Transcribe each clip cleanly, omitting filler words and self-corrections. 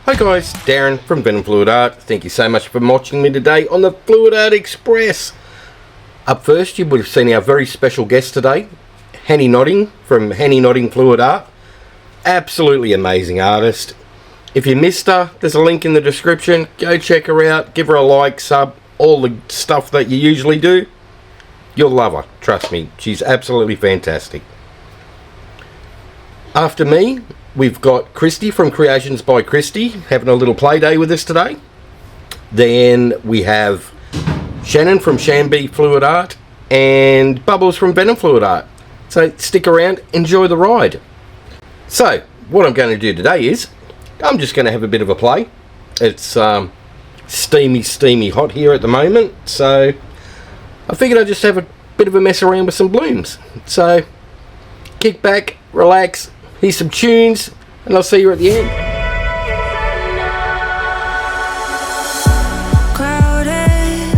Hi guys, Darren from venomfluidart. Thank you so much for watching me today on the Fluid Art Express. Up first, you would have seen our very special guest today, Hanny Nodding from Hanny Nodding Fluid Art. Absolutely amazing artist. If you missed her, there's a link in the description. Go check her out, give her a like, sub, all the stuff that you usually do. You'll love her, trust me. She's absolutely fantastic. After me, we've got Christy from Creations by Christy having a little play day with us today. Then we have Shannon from Shamby Fluid Art and Bubbles from venomfluidart. So stick around, enjoy the ride. So what I'm going to do today is I'm just going to have a bit of a play. It's steamy hot here at the moment, so I figured I'd just have a bit of a mess around with some blooms. So kick back, relax, here's some tunes, and I'll see you at the end. Crowded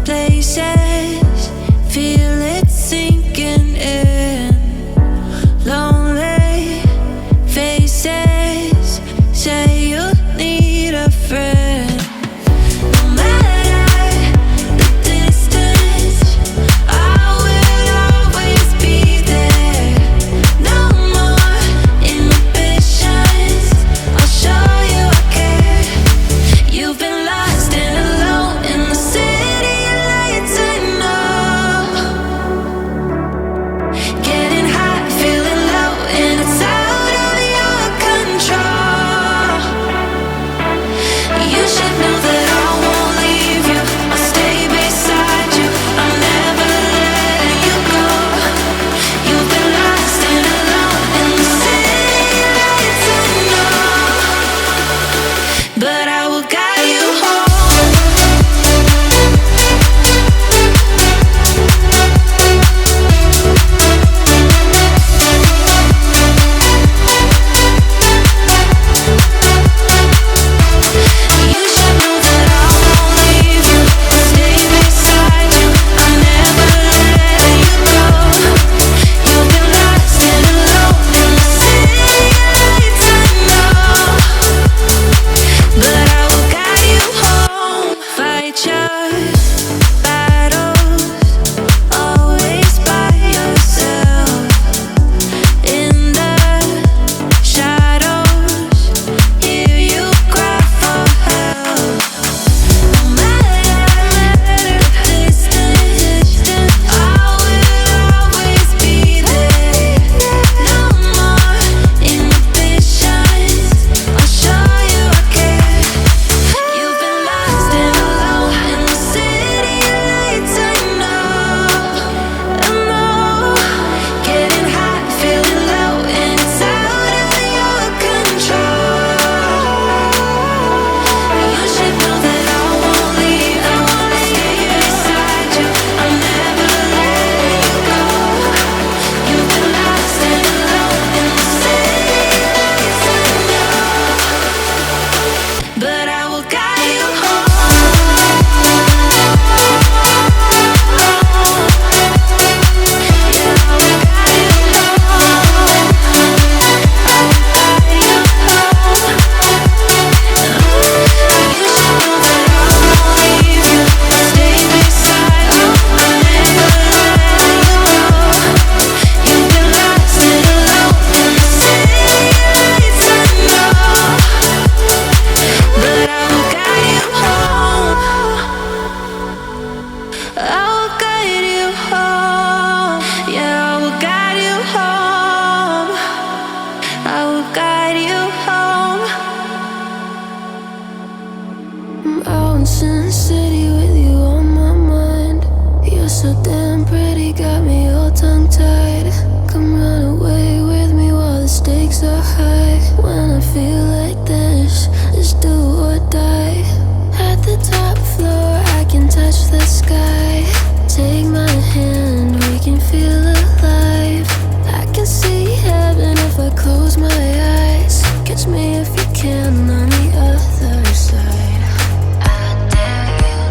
places, feel it sinking in. Lonely faces, say you need a friend. No matter the distance, I will always be there. No more inhibitions, I'll show you I care. You've been lost and alone in the city lights, I know. Getting hot, feeling low, and it's out of your control. You should know that I won't leave you. I'll stay beside you. I'm never letting you go. You've been lost and alone in the city lights, I know. But I will guide you home. You should know that I won't leave you. I'll stay beside you. I'm never letting you go. You've been lost and alone in the city lights, I know. But I will guide you home. Fight your battles, always by yourself. In the shadows, hear you cry for help. No matter the distance, I will always be there. No more inhibitions, I'll show you I care. You've been lost and alone in the city lights, I know. Getting hot, feeling low, and it's out of your control. You should know that I won't leave. I wanna stay beside you. I'm never letting you go. You've been lost and alone in the city lights, I know. But I will guide you home. Sin City with you on my mind. You're so damn pretty, got me all tongue-tied. Come run away with me while the stakes are high. When I feel like this, it's do or die. At the top floor, I can touch the sky. Take my hand, we can feel alive. I can see heaven if I close my eyes. Catch me if you can on the other side. I dare you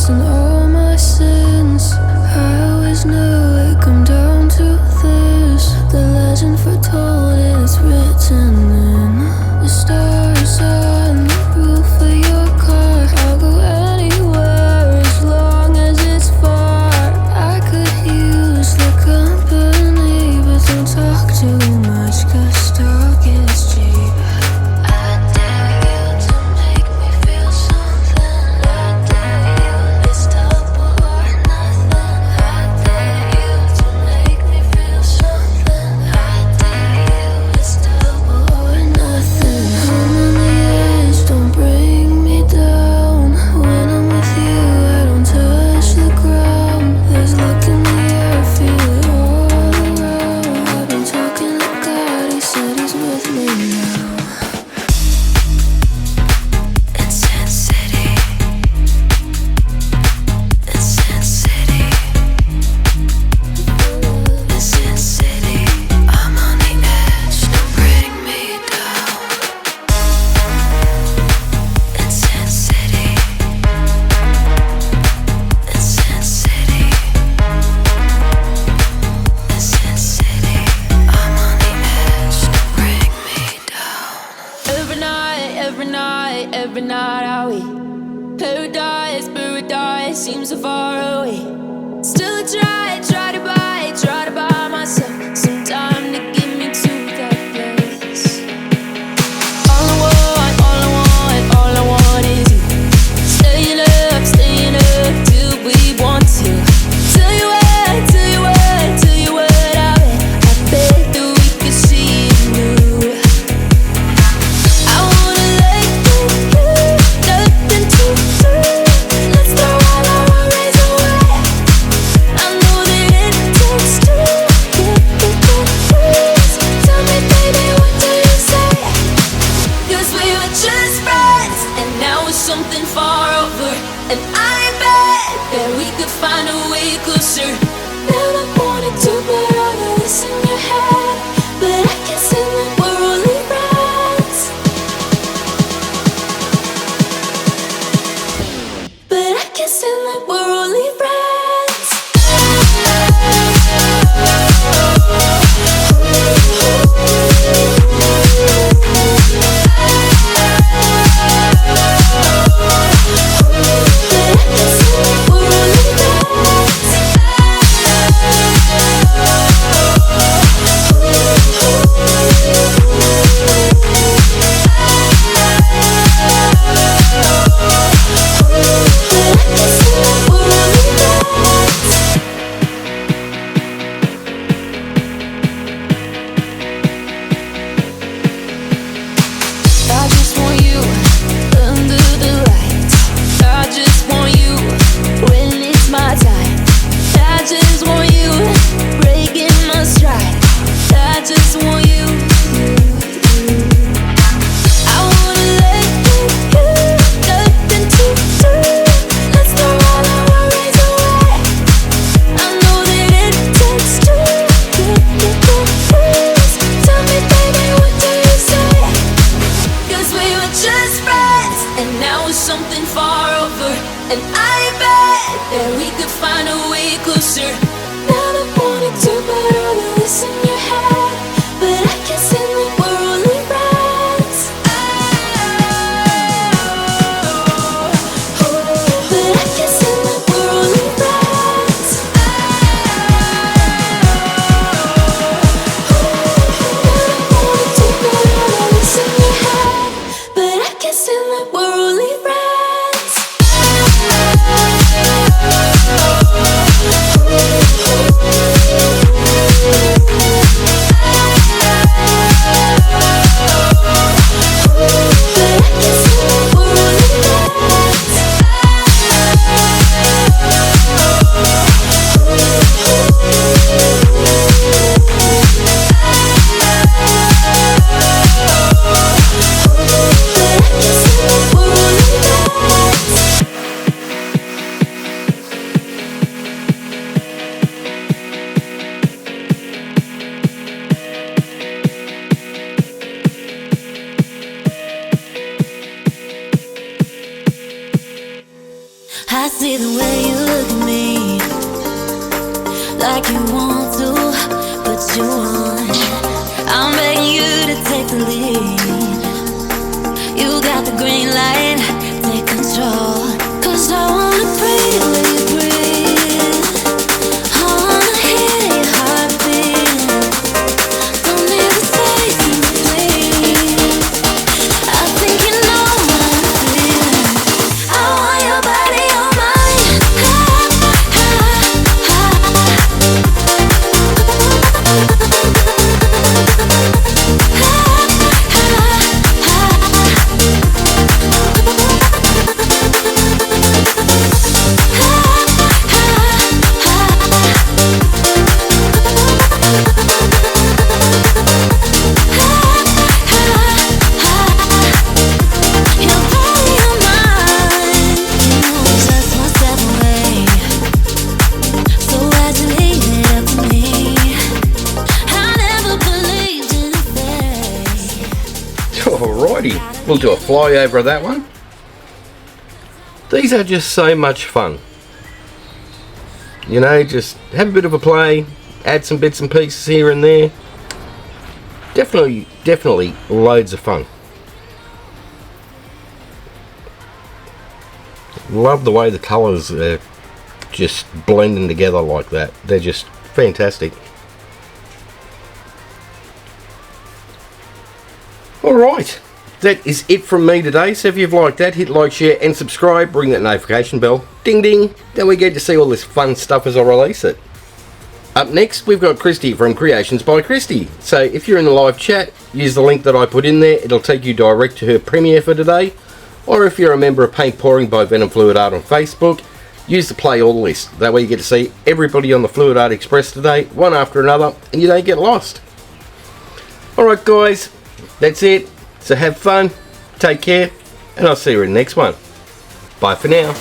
and all my sins. I always knew it'd come down to this. The legend foretold it is written in the stars on the roof of your car. I'll go anywhere as long as it's far. I could use the company, but don't talk too much, 'cause talk is cheap. I dare you to make me feel something. I dare you, it's double or nothing. I dare you to make me feel something. I dare you, it's double or nothing. I'm on the edge, don't bring me down. When I'm with you, I don't touch the ground. There's luck in the air, feel it all around. I've been talking to God, he said he's with me now. In Sin City, in Sin City, in Sin City, I'm on the edge, don't bring me down. In Sin City, in Sin City, in Sin City, I'm on the edge, don't bring me down. Every night are we paradise seems so far away. Still I try to buy myself some time to get me to that place. All I want is you. Staying up till we want to. Tell you what, I bet that we could see it new. I wanna let you, nothing to do. Let's throw all our worries away. I know that it takes two to get me confused. Tell me, baby, what do you say? 'Cause we were just friends, and now it's something far over. And I bet that we could find a way closer. Never wanted to put all of this in your head, but I can see that we're only friends. But I can see that we're only friends. I just want you under the lights. I just want you when it's my time. I just want you breaking my stride. I just want you. I wanna let you, nothing to do. Let's throw all our worries away. I know that it takes two to get confused. Tell me, baby, what do you say? 'Cause we were just friends, and now it's something far over. And I bet that we could find a way closer. Never wanted to put all of this in your head, but I can see that we're only friends. But I can see that we're only friends. Never wanted to put all of this in your head, but I can see that we're only friends. I see the way you look at me, like you want to, but you won't. I'm begging you to take the lead. You got the green light, take control. 'Cause I wanna breathe where you breathe. I wanna hear your heartbeat. Don't need the space in between. I think you know what I'm feeling. I want your body on mine. Your body on mine. You know just one step away. So why'd you leave it up to me? I never believed in fate. Alrighty, we'll do a flyover of that one. These are just so much fun. You know, just have a bit of a play, add some bits and pieces here and there. Definitely loads of fun. Love the way the colours are just blending together like that. They're just fantastic. Alright, that is it from me today. So if you've liked that, hit like, share and subscribe. Ring that notification bell. Ding ding. Then we get to see all this fun stuff as I release it. Up next, we've got Christy from Creations by Christy. So if you're in the live chat, use the link that I put in there. It'll take you direct to her premiere for today. Or if you're a member of Paint Pouring by venomfluidart on Facebook, use the play all list. That way you get to see everybody on the Fluid Art Express today, one after another, and you don't get lost. Alright guys, that's it. So have fun, take care, and I'll see you in the next one. Bye for now.